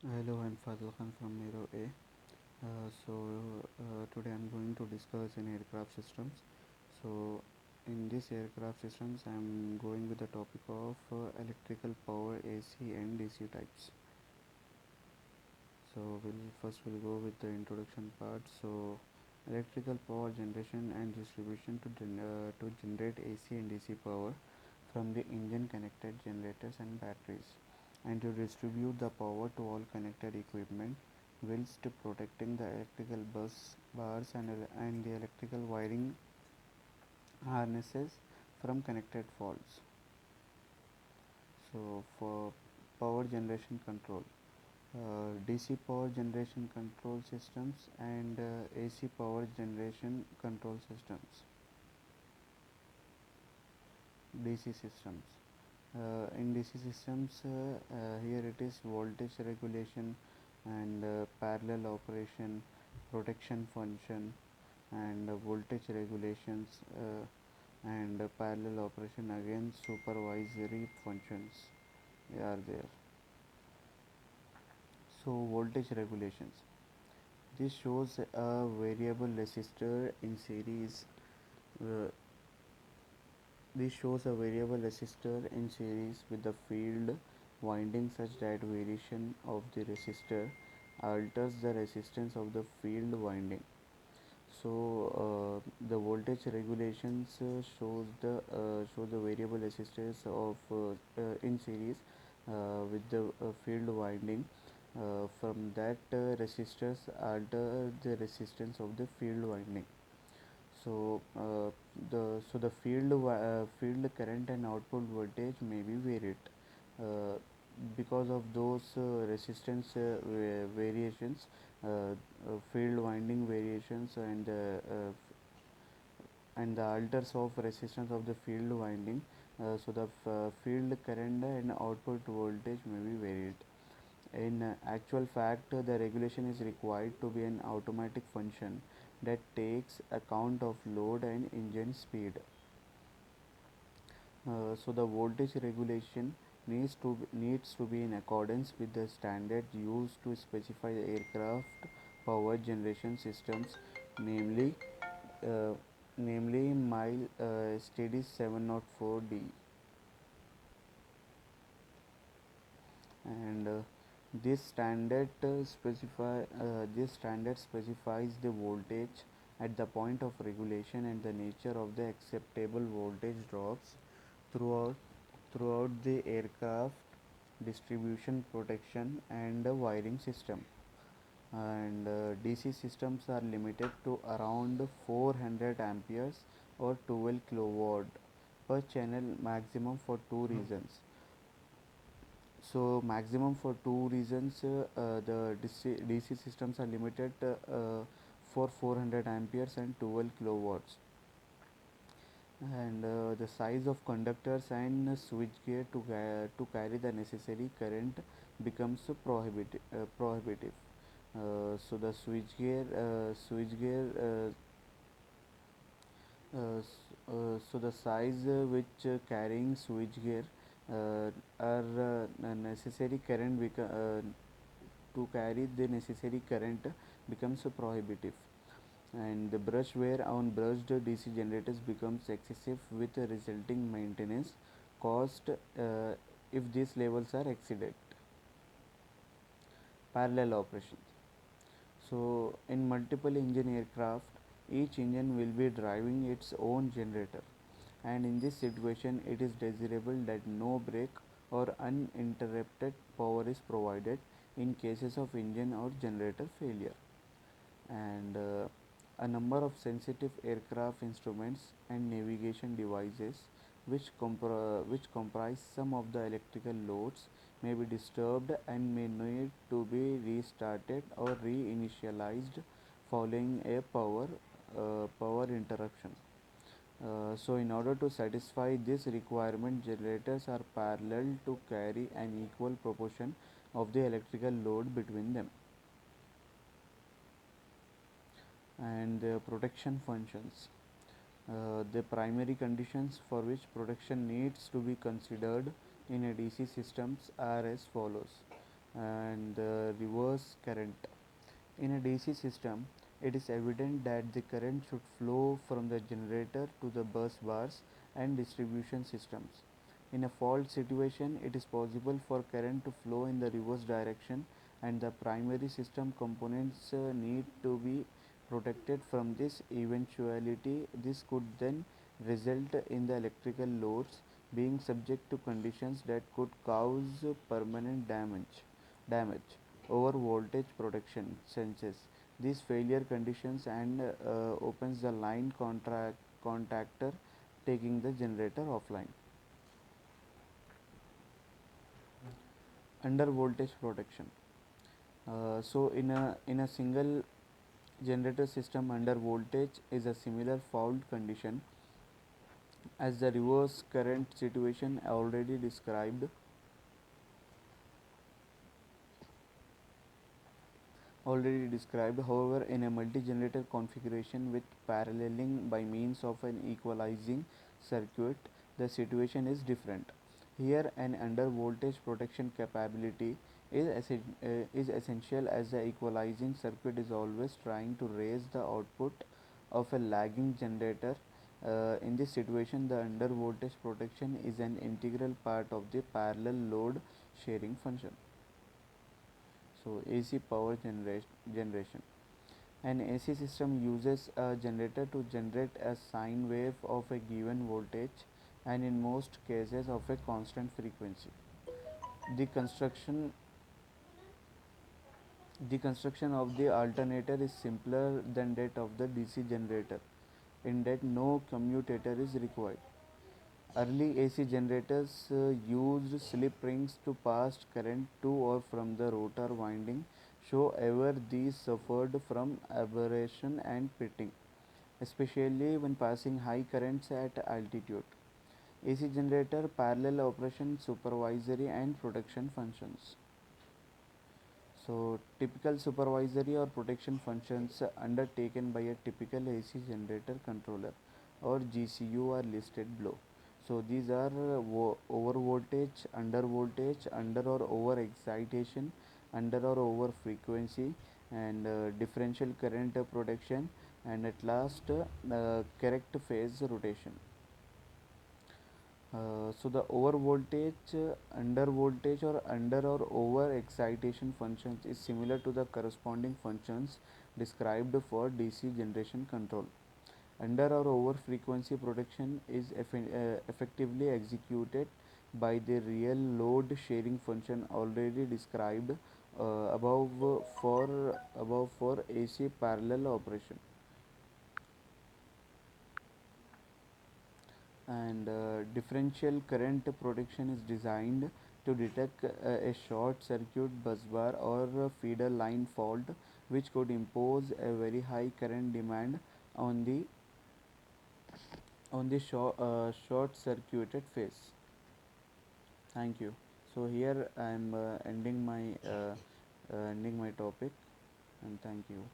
Hello, I'm Fazil Khan from Miro A. Today I'm going to discuss in aircraft systems. So, in this aircraft systems, I'm going with the topic of electrical power AC and DC types. We'll go with the introduction part. Electrical power generation and distribution to generate AC and DC power from the engine connected generators and batteries, and to distribute the power to all connected equipment whilst protecting the electrical bus bars and the electrical wiring harnesses from connected faults. For power generation control, DC power generation control systems and AC power generation control systems. DC systems. In DC systems, here it is voltage regulation and parallel operation, protection function, and voltage regulations and parallel operation, again supervisory functions are there. So voltage regulations. This shows a variable resistor in series. Uh, this shows a variable resistor in series with the field winding such that variation of the resistor alters the resistance of the field winding. The voltage regulations shows the variable resistors of in series with the field winding. From that resistors alter the resistance of the field winding. So the field current and output voltage may be varied uh, because of those resistance variations, field winding variations, and the alters of resistance of the field winding. The field current and output voltage may be varied. In actual fact, the regulation is required to be an automatic function that takes account of load and engine speed. The voltage regulation needs to be in accordance with the standard used to specify the aircraft power generation systems, namely uh, namely mile steady 704D. And this standard specifies the voltage at the point of regulation and the nature of the acceptable voltage drops throughout the aircraft distribution, protection, and wiring system. And DC systems are limited to around 400 amperes or 12 kilowatt per channel, maximum for two reasons. Maximum for two reasons, the DC systems are limited for 400 amperes and 12 kilowatts. And the size of conductors and switchgear to carry the necessary current becomes prohibitive. The the size which carrying switchgear are necessary current to carry the necessary current becomes prohibitive, and the brush wear on brushed DC generators becomes excessive with a resulting maintenance cost if these levels are exceeded. Parallel operations. In multiple engine aircraft, each engine will be driving its own generator, and in this situation, it is desirable that no break or uninterrupted power is provided in cases of engine or generator failure. And a number of sensitive aircraft instruments and navigation devices which comprise some of the electrical loads may be disturbed and may need to be restarted or reinitialized following a power interruption. In order to satisfy this requirement, generators are parallel to carry an equal proportion of the electrical load between them. And protection functions. The primary conditions for which protection needs to be considered in a DC systems are as follows. and the reverse current. In a DC system, it is evident that the current should flow from the generator to the bus bars and distribution systems. In a fault situation, it is possible for current to flow in the reverse direction, and the primary system components need to be protected from this eventuality. This could then result in the electrical loads being subject to conditions that could cause permanent damage over voltage protection senses these failure conditions and opens the line contactor, taking the generator offline. Under voltage protection. So in a single generator system, under voltage is a similar fault condition as the reverse current situation already described. However, in a multi-generator configuration with paralleling by means of an equalizing circuit, the situation is different. Here, an under voltage protection capability is essential, as the equalizing circuit is always trying to raise the output of a lagging generator. In this situation, the under voltage protection is an integral part of the parallel load sharing function. So, AC power generation. An AC system uses a generator to generate a sine wave of a given voltage and in most cases of a constant frequency. The construction the construction of the alternator is simpler than that of the DC generator in that no commutator is required. Early AC generators used slip rings to pass current to or from the rotor winding. However, these suffered from aberration and pitting, especially when passing high currents at altitude. AC generator parallel operation supervisory and protection functions. So, typical supervisory or protection functions undertaken by a typical AC generator controller or GCU are listed below. So, these are over voltage, under or over excitation, under or over frequency, and differential current protection, and at last, correct phase rotation. So the over voltage, under voltage, or under or over excitation functions is similar to the corresponding functions described for DC generation control. Under or over frequency protection is effectively executed by the real load sharing function already described above for AC parallel operation. And differential current protection is designed to detect a short circuit busbar or a feeder line fault which could impose a very high current demand on the short circuited phase. Thank you. So here I am ending my topic, and thank you.